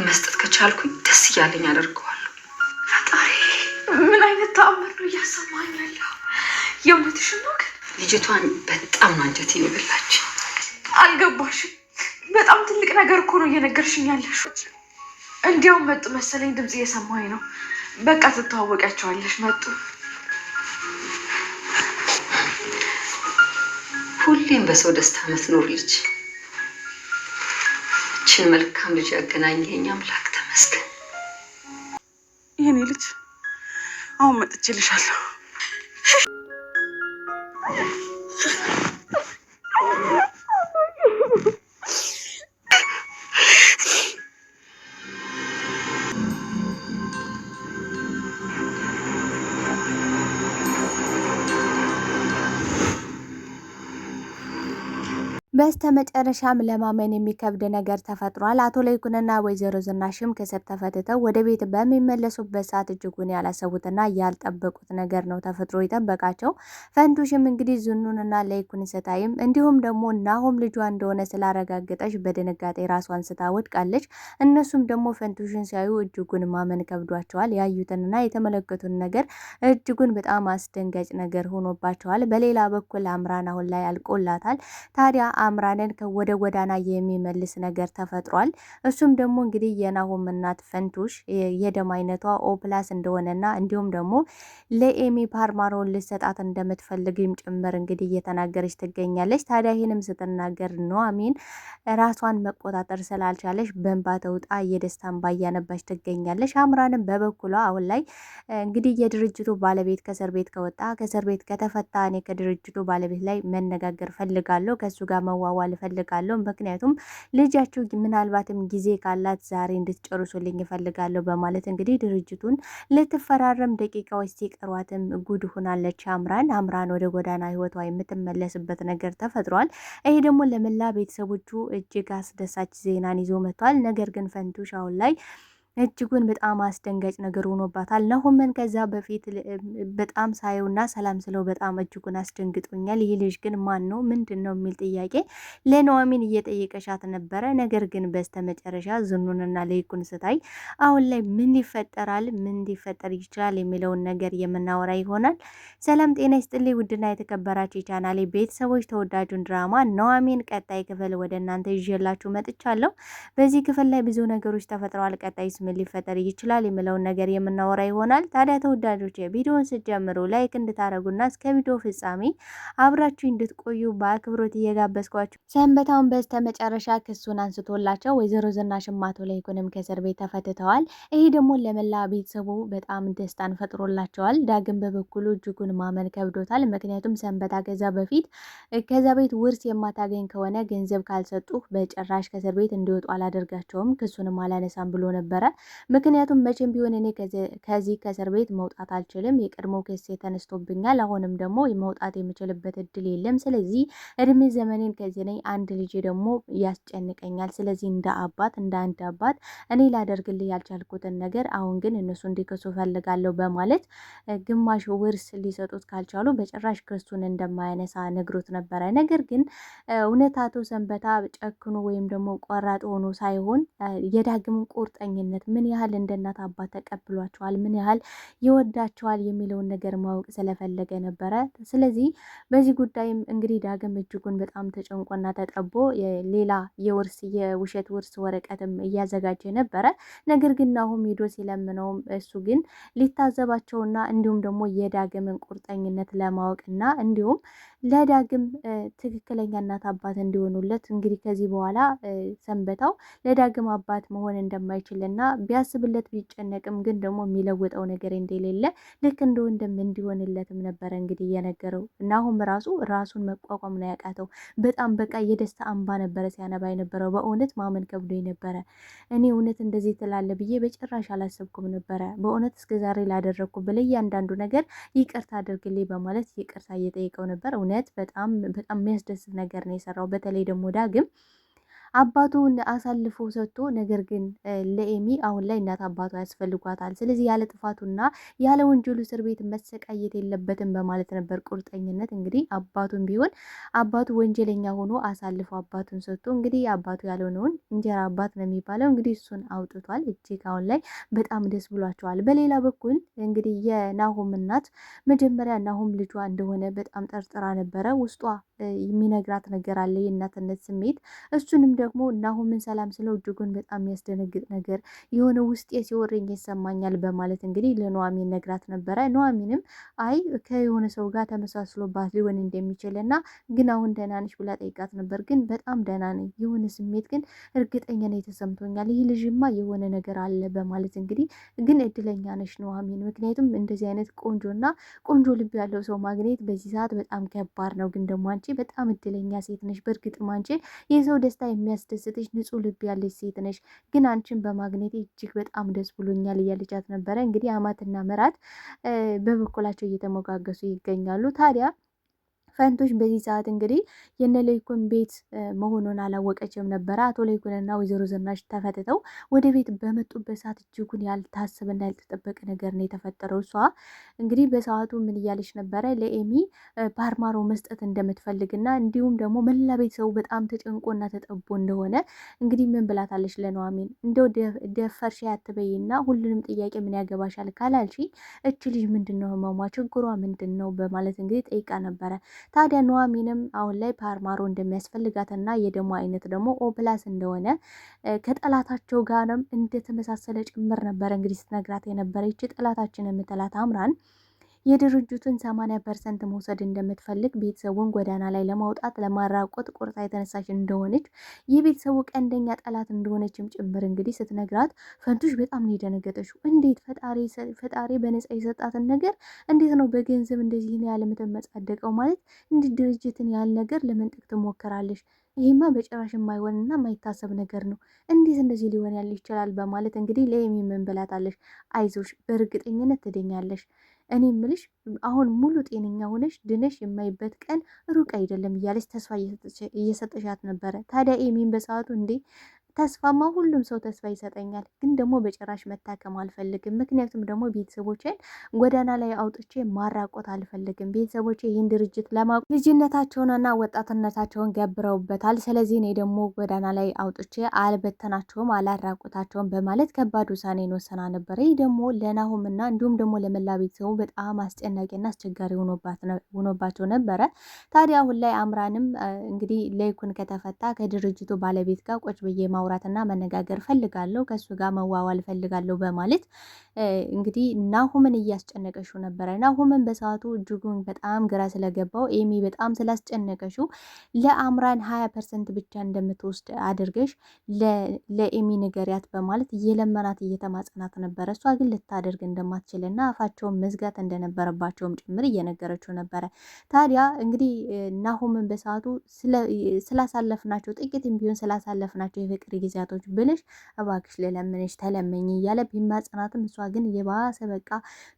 መስጠት ከቻልኩኝ ደስ እያለኝ አደርገዋለሁ። ፈጣሪ ምን አይነት ተአምር ነው እያሰማኝ ያለው? የእውነትሽን ነው? ግን ልጅቷን በጣም ነው አንጀቴን የበላች። አልገባሽም? በጣም ትልቅ ነገር እኮ ነው እየነገርሽኝ ያለሽ። እንዲያውም መጡ መሰለኝ፣ ድምፅ እየሰማኝ ነው። በቃ ትተዋወቂያቸዋለሽ። መጡ። ሁሌም በሰው ደስታ ምትኖር ልጅ፣ እችን መልካም ልጅ ያገናኘኝ አምላክ ተመስገን። የኔ ልጅ አሁን መጥቼልሻለሁ። በስተመጨረሻም ለማመን የሚከብድ ነገር ተፈጥሯል። አቶ ለይኩንና ወይዘሮ ዝናሽም ከስር ተፈትተው ወደ ቤት በሚመለሱበት ሰዓት እጅጉን ያላሰቡትና ያልጠበቁት ነገር ነው ተፈጥሮ የጠበቃቸው። ፈንቱሽም እንግዲህ ዝኑንና ለይኩን ስታይም እንዲሁም ደግሞ ናሆም ልጇ እንደሆነ ስላረጋገጠች በድንጋጤ ራሷን ስታ ወድቃለች። እነሱም ደግሞ ፈንቱሽን ሲያዩ እጅጉን ማመን ከብዷቸዋል። ያዩትንና የተመለከቱን ነገር እጅጉን በጣም አስደንጋጭ ነገር ሆኖባቸዋል። በሌላ በኩል አምራን አሁን ላይ አልቆላታል። ታዲያ አምራንን ወደ ጎዳና የሚመልስ ነገር ተፈጥሯል። እሱም ደግሞ እንግዲህ የናሆም እናት ፈንቱሽ የደም አይነቷ ኦፕላስ እንደሆነና እንዲሁም ደግሞ ለኤሚ ፓርማሮን ልሰጣት እንደምትፈልግም ጭምር እንግዲህ እየተናገረች ትገኛለች። ታዲያ ይህንም ስትናገር ኑሐሚን ራሷን መቆጣጠር ስላልቻለች በእንባ ተውጣ የደስታ እንባ እያነባች ትገኛለች። አምራንም በበኩሏ አሁን ላይ እንግዲህ የድርጅቱ ባለቤት ከእስር ቤት ከወጣ ከእስር ቤት ከተፈታ እኔ ከድርጅቱ ባለቤት ላይ መነጋገር ፈልጋለሁ፣ ከሱ ጋር መዋዋል እፈልጋለሁ። ምክንያቱም ልጃችሁ ምናልባትም ጊዜ ካላት ዛሬ እንድትጨርሱልኝ እፈልጋለሁ በማለት እንግዲህ ድርጅቱን ልትፈራረም ደቂቃዎች ሲቀሯትም ጉድ ሆናለች። አምራን ወደ ጎዳና ህይወቷ የምትመለስበት ነገር ተፈጥሯል። ይሄ ደግሞ ለመላ ቤተሰቦቹ እጅግ አስደሳች ዜናን ይዞ መጥቷል። ነገር ግን ፈንቱሽ አሁን ላይ እጅጉን በጣም አስደንጋጭ ነገር ሆኖባታል። ናሆምን ከዛ በፊት በጣም ሳየውና ሰላም ስለው በጣም እጅጉን አስደንግጦኛል። ይህ ልጅ ግን ማን ነው ምንድን ነው የሚል ጥያቄ ለኑሐሚን እየጠየቀሻት ነበረ። ነገር ግን በስተመጨረሻ ዝኑንና ለይኩን ስታይ አሁን ላይ ምን ይፈጠራል፣ ምን ሊፈጠር ይችላል የሚለውን ነገር የምናወራ ይሆናል። ሰላም ጤና ይስጥልኝ ውድና የተከበራችሁ የቻናሌ ቤተሰቦች፣ ተወዳጁን ድራማ ኑሐሚን ቀጣይ ክፍል ወደ እናንተ ይዤላችሁ መጥቻለሁ። በዚህ ክፍል ላይ ብዙ ነገሮች ተፈጥረዋል። ቀጣይ ምን ሊፈጠር ይችላል የሚለውን ነገር የምናወራ ይሆናል። ታዲያ ተወዳጆች ቪዲዮውን ስትጀምሩ ላይክ እንድታረጉና እስከ ቪዲዮ ፍጻሜ አብራችሁ እንድትቆዩ በአክብሮት እየጋበዝኳችሁ፣ ሰንበታውን በስተመጨረሻ ክሱን አንስቶላቸው ወይዘሮ ዝናሽም አቶ ለይኩንም ከእስር ቤት ተፈትተዋል። ይሄ ደግሞ ለመላ ቤተሰቡ በጣም ደስታን ፈጥሮላቸዋል። ዳግም በበኩሉ እጅጉን ማመን ከብዶታል። ምክንያቱም ሰንበታ ከዛ ቤት ውርስ የማታገኝ ከሆነ ገንዘብ ካልሰጡ በጭራሽ ከእስር ቤት እንዲወጡ አላደርጋቸውም፣ ክሱንም አላነሳም ብሎ ነበረ። ምክንያቱም መቼም ቢሆን እኔ ከዚህ ከእስር ቤት መውጣት አልችልም። የቀድሞ ክስ ተነስቶብኛል። አሁንም ደግሞ መውጣት የምችልበት እድል የለም። ስለዚህ እድሜ ዘመኔን ከዚህ ነኝ። አንድ ልጅ ደግሞ ያስጨንቀኛል። ስለዚህ እንደ አንድ አባት እኔ ላደርግልህ ያልቻልኩትን ነገር አሁን ግን እነሱ እንዲከሱ ፈልጋለሁ በማለት ግማሽ ውርስ ሊሰጡት ካልቻሉ በጭራሽ ክሱን እንደማያነሳ ነግሮት ነበረ። ነገር ግን እውነት አቶ ሰንበታ ጨክኖ ወይም ደግሞ ቆራጥ ሆኖ ሳይሆን የዳግም ቁርጠኝነት ምን ያህል እንደ እናት አባት ተቀብሏቸዋል፣ ምን ያህል ይወዳቸዋል የሚለውን ነገር ማወቅ ስለፈለገ ነበረ። ስለዚህ በዚህ ጉዳይም እንግዲህ ዳግም እጅጉን በጣም ተጨንቆና ተጠቦ ሌላ የውሸት ውርስ ወረቀትም እያዘጋጀ ነበረ። ነገር ግን አሁን ሄዶ ሲለምነውም እሱ ግን ሊታዘባቸውና እንዲሁም ደግሞ የዳግምን ቁርጠኝነት ለማወቅና እንዲሁም ለዳግም ትክክለኛ እናት አባት እንዲሆኑለት እንግዲህ ከዚህ በኋላ ሰንበታው ለዳግም አባት መሆን እንደማይችልና ቢያስብለት ቢጨነቅም ግን ደግሞ የሚለውጠው ነገር እንደሌለ ልክ እንደ ወንድም እንዲሆንለትም ነበረ እንግዲህ እየነገረው። እናሁም ራሱን መቋቋም ነው ያቃተው። በጣም በቃ የደስታ አምባ ነበረ ሲያነባ የነበረው። በእውነት ማመን ከብዶ ነበረ። እኔ እውነት እንደዚህ ትላለ ብዬ በጭራሽ አላሰብኩም ነበረ። በእውነት እስከዛሬ ላደረግኩ ብለ እያንዳንዱ ነገር ይቅርታ አድርግልኝ በማለት ይቅርታ እየጠየቀው ነበር። እውነት በጣም በጣም የሚያስደስት ነገር ነው የሰራው። በተለይ ደግሞ ዳግም አባቱን አሳልፎ ሰጥቶ፣ ነገር ግን ለኤሚ አሁን ላይ እናት አባቱ ያስፈልጓታል። ስለዚህ ያለ ጥፋቱና ያለ ወንጀሉ እስር ቤት መሰቃየት የለበትም በማለት ነበር ቁርጠኝነት። እንግዲህ አባቱን ቢሆን አባቱ ወንጀለኛ ሆኖ አሳልፎ አባቱን ሰጥቶ እንግዲህ አባቱ ያልሆነውን እንጀራ አባት ነው የሚባለው እንግዲህ እሱን አውጥቷል። እጅግ አሁን ላይ በጣም ደስ ብሏቸዋል። በሌላ በኩል እንግዲህ የናሆም እናት መጀመሪያ ናሆም ልጇ እንደሆነ በጣም ጠርጥራ ነበረ። ውስጧ የሚነግራት ነገር አለ፣ የእናትነት ስሜት። እሱንም ደግሞ ናሆምን ሰላም ስለው እጅጉን በጣም የሚያስደነግጥ ነገር የሆነ ውስጤ ሲወረኝ ይሰማኛል በማለት እንግዲህ ለኑሐሚን ነግራት ነበረ። ኑሐሚንም አይ ከየሆነ ሰው ጋር ተመሳስሎባት ሊሆን እንደሚችል እና ግን አሁን ደህና ነሽ ብላ ጠይቃት ነበር። ግን በጣም ደህና ነኝ፣ የሆነ ስሜት ግን እርግጠኛ ነኝ ተሰምቶኛል፣ ይህ ልጅማ የሆነ ነገር አለ በማለት እንግዲህ ግን እድለኛ ነሽ ኑሐሚን፣ ምክንያቱም እንደዚህ አይነት ቆንጆና ቆንጆ ልብ ያለው ሰው ማግኘት በዚህ ሰዓት በጣም ከባድ ነው። ግን ደግሞ አንቺ በጣም እድለኛ ሴት ነሽ። በእርግጥም አንቺ የሰው ደስታ የሚያስደስትሽ ንጹሕ ልብ ያለች ሴት ነሽ። ግን አንቺን በማግኘቴ እጅግ በጣም ደስ ብሎኛል እያለቻት ነበረ። እንግዲህ አማትና ምራት በበኩላቸው እየተሞጋገሱ ይገኛሉ። ታዲያ ፈንቶች በዚህ ሰዓት እንግዲህ የነ ለይኩን ቤት መሆኑን አላወቀችም ነበረ። አቶ ለይኩንና ወይዘሮ ዝናሽ ተፈትተው ወደ ቤት በመጡበት ሰዓት እጅጉን ያልታሰበና ያልተጠበቀ ነገር ነው የተፈጠረው። እሷ እንግዲህ በሰዓቱ ምን እያለች ነበረ? ለኤሚ ፓርማሮ መስጠት እንደምትፈልግና እንዲሁም ደግሞ መላ ቤተሰቡ በጣም ተጨንቆና ተጠቦ እንደሆነ እንግዲህ ምን ብላታለች ለኑሐሚን? እንደው ደፈርሽ አትበይና ሁሉንም ጥያቄ ምን ያገባሻል ካላልሽ እች ልጅ ምንድን ነው ህመሟ፣ ችግሯ ምንድን ነው በማለት እንግዲህ ጠይቃ ነበረ። ታዲያ ኑሐሚንም አሁን ላይ ፓርማሮ እንደሚያስፈልጋትና የደሞ አይነት ደግሞ ኦፕላስ እንደሆነ ከጠላታቸው ጋርም እንደተመሳሰለ ጭምር ነበረ እንግዲህ ስትነግራት የነበረ። ይቺ ጠላታችን የምትላት አምራን የድርጅቱን 80% መውሰድ እንደምትፈልግ፣ ቤተሰቡን ጎዳና ላይ ለማውጣት ለማራቆት ቁርጣ የተነሳች እንደሆነች፣ የቤተሰቡ ቀንደኛ ጠላት እንደሆነችም ጭምር እንግዲህ ስትነግራት ፈንቱሽ በጣም ነው የደነገጠችው። እንዴት ፈጣሪ በነፃ የሰጣትን ነገር እንዴት ነው በገንዘብ እንደዚህ ነው ያለ የምትመጻደቀው? ማለት እንዲህ ድርጅትን ያህል ነገር ለመንጠቅ ትሞክራለች? ይሄማ በጭራሽ የማይሆንና የማይታሰብ ነገር ነው። እንዴት እንደዚህ ሊሆን ያለ ይችላል? በማለት እንግዲህ ለኤሚ ምን ብላታለች? አይዞሽ፣ በእርግጠኝነት ትድኛለሽ። እኔ ምልሽ አሁን ሙሉ ጤነኛ ሆነሽ ድነሽ የማይበት ቀን ሩቅ አይደለም እያለች ተስፋ እየሰጠሻት ነበረ። ታዲያ ኤሚን በሰዓቱ እንዴ ተስፋማ ሁሉም ሰው ተስፋ ይሰጠኛል፣ ግን ደግሞ በጭራሽ መታከም አልፈልግም። ምክንያቱም ደግሞ ቤተሰቦቼን ጎዳና ላይ አውጥቼ ማራቆት አልፈልግም። ቤተሰቦቼ ይህን ድርጅት ለማቆም ልጅነታቸውንና ወጣትነታቸውን ገብረውበታል። ስለዚህ እኔ ደግሞ ጎዳና ላይ አውጥቼ አልበተናቸውም፣ አላራቆታቸውም በማለት ከባድ ውሳኔን ወሰና ነበረ። ይህ ደግሞ ለናሆምና እንዲሁም ደግሞ ለመላ ቤተሰቡ በጣም አስጨናቂና አስቸጋሪ ሆኖባቸው ነበረ። ታዲያ አሁን ላይ አምራንም እንግዲህ ለይኩን ከተፈታ ከድርጅቱ ባለቤት ጋር ቁጭ ብዬ ማውራትና መነጋገር ፈልጋለሁ፣ ከሱ ጋር መዋዋል ፈልጋለሁ በማለት እንግዲህ ናሆምን እያስጨነቀሽው ነበረ። ናሆምን በሰዓቱ እጅጉን በጣም ግራ ስለገባው ኤሚ በጣም ስላስጨነቀሽው ለአምራን 20% ብቻ እንደምትወስድ አድርገሽ ለኤሚ ንገሪያት በማለት እየለመናት እየተማጸናት ነበረ። እሷ ግን ልታደርግ እንደማትችልና አፋቸውን መዝጋት እንደነበረባቸውም ጭምር እየነገረችው ነበረ። ታዲያ እንግዲህ ናሆምን በሰዓቱ ስላሳለፍናቸው ጥቂትም ቢሆን ስላሳለፍናቸው የፍቅር ጊዜያቶች ብልሽ እባክሽ ልለምንሽ ተለመኝ እያለ ቢማጸናትም እሷ ግን የባሰ በቃ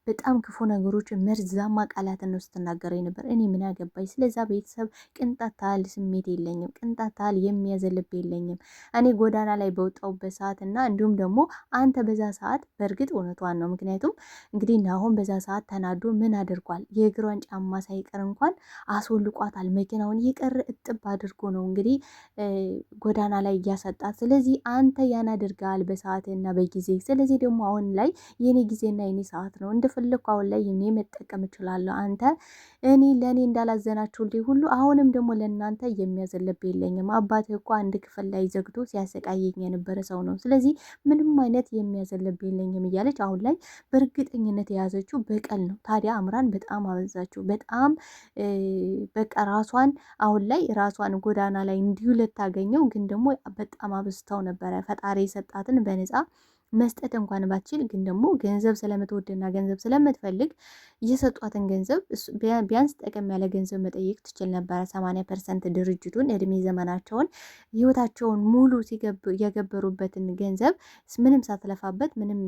በጣም ክፉ ነገሮች መርዛማ ቃላትን ነው ስትናገረኝ ነበር። እኔ ምን ያገባኝ ስለዛ ቤተሰብ ቅንጣት ታህል ስሜት የለኝም፣ ቅንጣት ታህል የሚያዘልብ የለኝም። እኔ ጎዳና ላይ በወጣሁበት ሰዓት እና እንዲሁም ደግሞ አንተ በዛ ሰዓት በእርግጥ እውነቷን ነው። ምክንያቱም እንግዲህ አሁን በዛ ሰዓት ተናዶ ምን አድርጓል? የእግሯን ጫማ ሳይቀር እንኳን አስወልቋታል። መኪናውን የቀረ እጥብ አድርጎ ነው እንግዲህ ጎዳና ላይ እያሰጣት። ስለዚህ አንተ ያን አድርገሃል በሰዓትና በጊዜ። ስለዚህ ደግሞ አሁን ላይ የኔ ጊዜና የኔ ሰዓት ነው፣ እንደፈለግኩ አሁን ላይ እኔ መጠቀም እችላለሁ። አንተ ለእኔ እንዳላዘናችሁልኝ ሁሉ አሁንም ደግሞ ለእናንተ የሚያዘለብ የለኝም። አባትህ እኮ አንድ ክፍል ላይ ዘግቶ ሲያሰቃየኝ የነበረ ሰው ነው። ስለዚህ ምንም አይነት የሚያዘለብ የለኝም እያለች አሁን ላይ በእርግጠኝነት የያዘችው በቀል ነው። ታዲያ አምራን በጣም አበዛችው። በጣም በቃ ራሷን አሁን ላይ ራሷን ጎዳና ላይ እንዲሁ ልታገኘው ግን ደግሞ በጣም አብዝተው ነበረ። ፈጣሪ የሰጣትን በነፃ መስጠት እንኳን ባትችል ግን ደግሞ ገንዘብ ስለምትወድና ገንዘብ ስለምትፈልግ የሰጧትን ገንዘብ ቢያንስ ጠቀም ያለ ገንዘብ መጠየቅ ትችል ነበረ። 80% ድርጅቱን እድሜ ዘመናቸውን ህይወታቸውን ሙሉ የገበሩበትን ገንዘብ ምንም ሳትለፋበት ምንም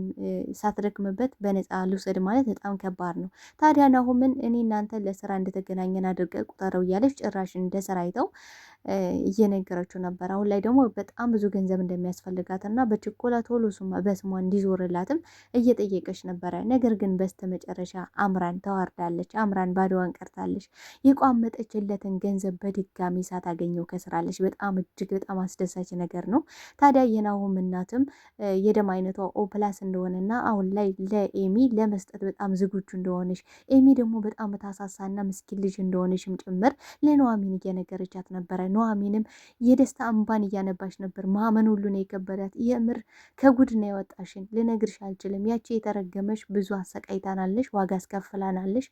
ሳትደክምበት በነፃ ልውሰድ ማለት በጣም ከባድ ነው። ታዲያ ናሆምን እኔ እናንተ ለስራ እንደተገናኘን አድርገ ቁጠረው እያለች ጭራሽ እንደ ስራ አይተው እየነገረችው ነበር። አሁን ላይ ደግሞ በጣም ብዙ ገንዘብ እንደሚያስፈልጋት እና በችኮላ ቶሎ በስሟ እንዲዞርላትም እየጠየቀች ነበረ። ነገር ግን በስተመጨረሻ አምራን ተዋርዳለች። አምራን ባዶዋን ቀርታለች። የቋመጠችለትን ገንዘብ በድጋሚ ሳታገኘው ከስራለች። በጣም እጅግ በጣም አስደሳች ነገር ነው። ታዲያ የናሆም እናትም የደም አይነቷ ኦፕላስ እንደሆነና አሁን ላይ ለኤሚ ለመስጠት በጣም ዝግጁ እንደሆነች ኤሚ ደግሞ በጣም ታሳሳና ምስኪን ልጅ እንደሆነችም ጭምር ለኑሐሚን እየነገረቻት ነበረ። ኑሐሚንም የደስታ እንባን እያነባች ነበር። ማመን ሁሉ ነው የከበዳት። የምር ከጉድ ነው ያወጣሽን፣ ልነግርሽ አልችልም። ያቺ የተረገመች ብዙ አሰቃይታናለሽ፣ ዋጋ አስከፍላናለሽ፣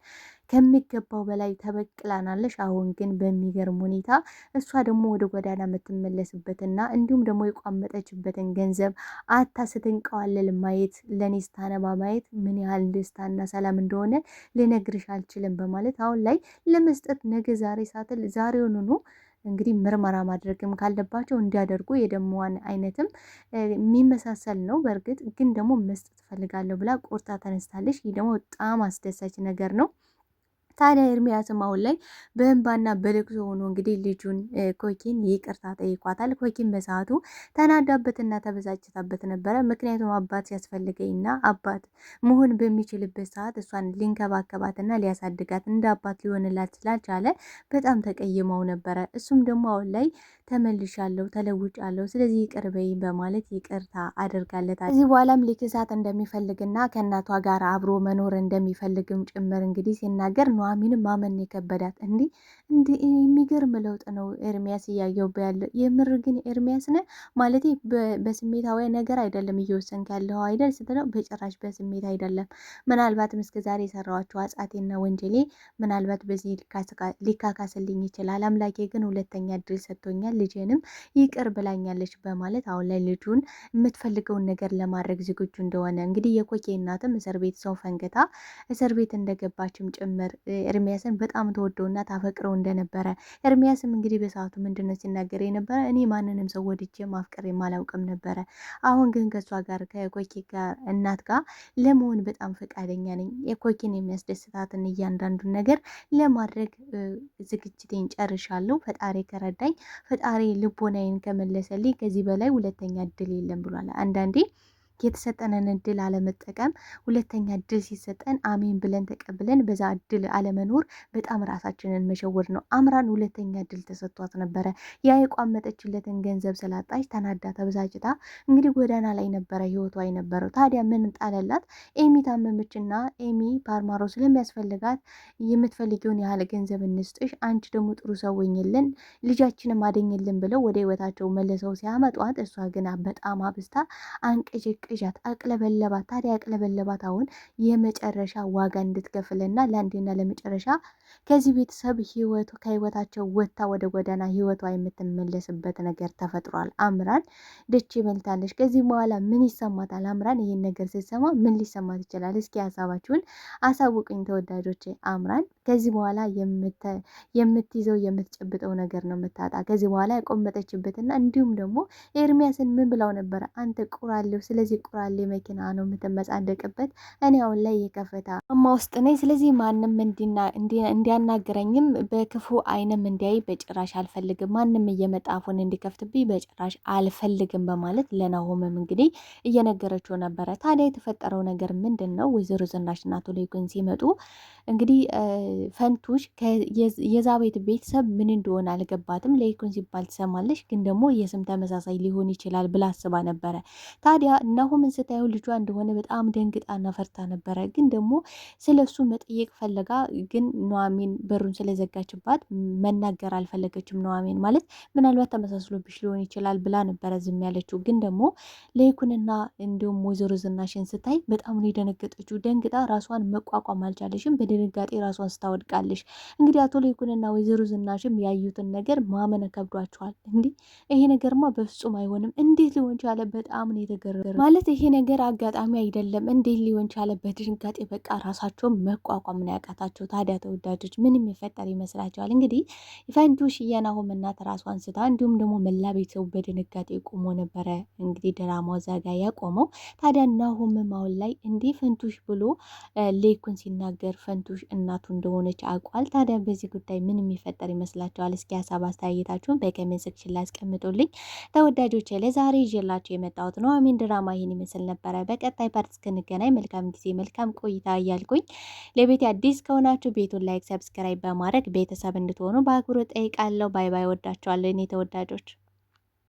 ከሚገባው በላይ ተበቅላናለሽ። አሁን ግን በሚገርም ሁኔታ እሷ ደግሞ ወደ ጎዳና የምትመለስበትና እንዲሁም ደግሞ የቋመጠችበትን ገንዘብ አታ ስትንቀዋለል ማየት፣ ለእኔ ስታነባ ማየት ምን ያህል ደስታና ሰላም እንደሆነ ልነግርሽ አልችልም በማለት አሁን ላይ ለመስጠት ነገ ዛሬ ሳትል ዛሬውኑ እንግዲህ ምርመራ ማድረግም ካለባቸው እንዲያደርጉ የደሟን አይነትም የሚመሳሰል ነው። በእርግጥ ግን ደግሞ መስጠት ፈልጋለሁ ብላ ቆርጣ ተነስታለች። ይህ ደግሞ በጣም አስደሳች ነገር ነው። ታዲያ ኤርሚያስም አሁን ላይ በእንባና በለቅሶ ሆኖ እንግዲህ ልጁን ኮኪን ይቅርታ ጠይቋታል። ኮኪን በሰዓቱ ተናዳበትና ተበሳጭታበት ነበረ። ምክንያቱም አባት ሲያስፈልገኝና አባት መሆን በሚችልበት ሰዓት እሷን ሊንከባከባትና ሊያሳድጋት እንደ አባት ሊሆንላት ስላልቻለ በጣም ተቀይመው ነበረ። እሱም ደግሞ አሁን ላይ ተመልሻለሁ፣ ተለውጫለሁ፣ ስለዚህ ይቅር በይ በማለት ይቅርታ አድርጋለታል። ከዚህ በኋላም ሊክሳት እንደሚፈልግና ከእናቷ ጋር አብሮ መኖር እንደሚፈልግም ጭምር እንግዲህ ሲናገር ኑሐሚንም ማመን የከበዳት እንዲህ የሚገርም ለውጥ ነው ኤርሚያስ እያየው ያለ። የምር ግን ኤርሚያስ ነ ማለት በስሜታዊ ነገር አይደለም እየወሰንክ ያለው አይደል ስትለው፣ በጭራሽ በስሜት አይደለም። ምናልባትም እስከ ዛሬ የሰራኋቸው አጻቴና ወንጀሌ ምናልባት በዚህ ሊካካስልኝ ይችላል። አምላኬ ግን ሁለተኛ እድል ሰጥቶኛል፣ ልጄንም ይቅር ብላኛለች በማለት አሁን ላይ ልጁን የምትፈልገውን ነገር ለማድረግ ዝግጁ እንደሆነ እንግዲህ የኮኬ እናትም እስር ቤት ሰው ፈንግታ እስር ቤት እንደገባችም ጭምር ኤርሚያስን በጣም ተወደውና ታፈቅረው እንደነበረ ኤርሚያስም እንግዲህ በሰዓቱ ምንድነው ሲናገር የነበረ እኔ ማንንም ሰው ወድጄ ማፍቀር የማላውቅም ነበረ። አሁን ግን ከእሷ ጋር ከኮኬ ጋር እናት ጋር ለመሆን በጣም ፈቃደኛ ነኝ። የኮኬን የሚያስደስታትን እያንዳንዱን ነገር ለማድረግ ዝግጅቴን ጨርሻለሁ። ፈጣሪ ከረዳኝ፣ ፈጣሪ ልቦናዬን ከመለሰልኝ ከዚህ በላይ ሁለተኛ እድል የለም ብሏል። አንዳንዴ የተሰጠንን እድል አለመጠቀም፣ ሁለተኛ እድል ሲሰጠን አሜን ብለን ተቀብለን በዛ እድል አለመኖር በጣም ራሳችንን መሸወድ ነው። አምራን ሁለተኛ እድል ተሰጥቷት ነበረ። ያ የቋመጠችለትን ገንዘብ ስላጣች ተናዳ ተበሳጭታ እንግዲህ ጎዳና ላይ ነበረ ህይወቷ የነበረው። ታዲያ ምን ጣለላት? ኤሚ ታመመችና ኤሚ ፓርማሮ ስለሚያስፈልጋት የምትፈልጊውን ያህል ገንዘብ እንስጥሽ፣ አንቺ ደግሞ ጥሩ ሰው ሆኝልን፣ ልጃችንም አደኝልን ብለው ወደ ህይወታቸው መልሰው ሲያመጧት እሷ ግን በጣም አብስታ አንቅጭቅ ቅዣት አቅለበለባት። ታዲያ አቅለበለባት አሁን የመጨረሻ ዋጋ እንድትከፍልና ለአንዴና ለመጨረሻ ከዚህ ቤተሰብ ከህይወታቸው ወጥታ ወደ ጎዳና ህይወቷ የምትመለስበት ነገር ተፈጥሯል። አምራን ደች ይበልታለች። ከዚህ በኋላ ምን ይሰማታል? አምራን ይህን ነገር ስትሰማ ምን ሊሰማት ይችላል? እስኪ ሀሳባችሁን አሳውቅኝ ተወዳጆች። አምራን ከዚህ በኋላ የምትይዘው የምትጨብጠው ነገር ነው የምታጣ። ከዚህ በኋላ ያቆመጠችበትና እንዲሁም ደግሞ ኤርሚያስን ምን ብላው ነበረ? አንተ ቁራሌው፣ ስለዚህ ቁራሌ መኪና ነው የምትመጻደቅበት። እኔ አሁን ላይ የከፈታ እማ ውስጥ ነኝ። ስለዚህ ማንም እንዲያናግረኝም በክፉ አይንም እንዲያይ በጭራሽ አልፈልግም። ማንም እየመጣፉን እንዲከፍትብኝ በጭራሽ አልፈልግም በማለት ለናሆምም እንግዲህ እየነገረችው ነበረ። ታዲያ የተፈጠረው ነገር ምንድን ነው? ወይዘሮ ዝናሽና አቶ ለይኩን ሲመጡ እንግዲህ ፈንቱሽ የዛ ቤት ቤተሰብ ምን እንደሆነ አልገባትም። ለይኩን ሲባል ትሰማለች፣ ግን ደግሞ የስም ተመሳሳይ ሊሆን ይችላል ብላ አስባ ነበረ። ታዲያ ናሆምን ስታየው ልጇ እንደሆነ በጣም ደንግጣና ፈርታ ነበረ። ግን ደግሞ ስለሱ መጠየቅ ፈለጋ፣ ግን ኑሐሚን በሩን ስለዘጋችባት መናገር አልፈለገችም። ኑሐሚን ማለት ምናልባት ተመሳስሎብሽ ሊሆን ይችላል ብላ ነበረ ዝም ያለችው። ግን ደግሞ ለይኩንና እንዲሁም ወይዘሮ ዝናሽን ስታይ በጣም ነው የደነገጠችው። ደንግጣ ራሷን መቋቋም አልቻለሽም። በድንጋጤ ራሷን ስታወድቃለች። እንግዲህ አቶ ለይኩንና ወይዘሮ ዝናሽም ያዩትን ነገር ማመን ከብዷቸዋል። እንዲህ ይሄ ነገርማ በፍጹም አይሆንም፣ እንዴት ሊሆን ቻለ? በጣም ነው የተገረረ። ማለት ይሄ ነገር አጋጣሚ አይደለም፣ እንዴት ሊሆን ቻለ? በድንጋጤ በቃ ራሳቸውን መቋቋም ነው ያቃታቸው። ታዲያ ተወዳጆች ምን የሚፈጠር ይመስላቸዋል? እንግዲህ ፈንቱሽ የናሆም እናት ራሷን ስታ እንዲሁም ደግሞ መላ ቤተሰቡ በድንጋጤ ቆሞ ነበረ እንግዲህ ድራማው ዛጋ ያቆመው። ታዲያ ናሆም አሁን ላይ እንዲህ ፈንቱሽ ብሎ ለይኩን ሲናገር ፈንቱሽ እናቱ እንደሆነ እንደሆነች አውቋል። ታዲያ በዚህ ጉዳይ ምን የሚፈጠር ይመስላችኋል? እስኪ ሀሳብ አስተያየታችሁን በኮሜንት ሴክሽን ላይ አስቀምጡልኝ። ተወዳጆች ለዛሬ ይዤላችሁ የመጣሁት ኑሐሚን ድራማ ይህን ይመስል ነበረ። በቀጣይ ፓርት እስክንገናኝ መልካም ጊዜ መልካም ቆይታ እያልኩኝ ለቤት አዲስ ከሆናችሁ ቤቱን ላይክ፣ ሰብስክራይብ በማድረግ ቤተሰብ እንድትሆኑ በአክብሮት ጠይቃለሁ። ባይ ባይ። ወዳችኋለሁ እኔ ተወዳጆች።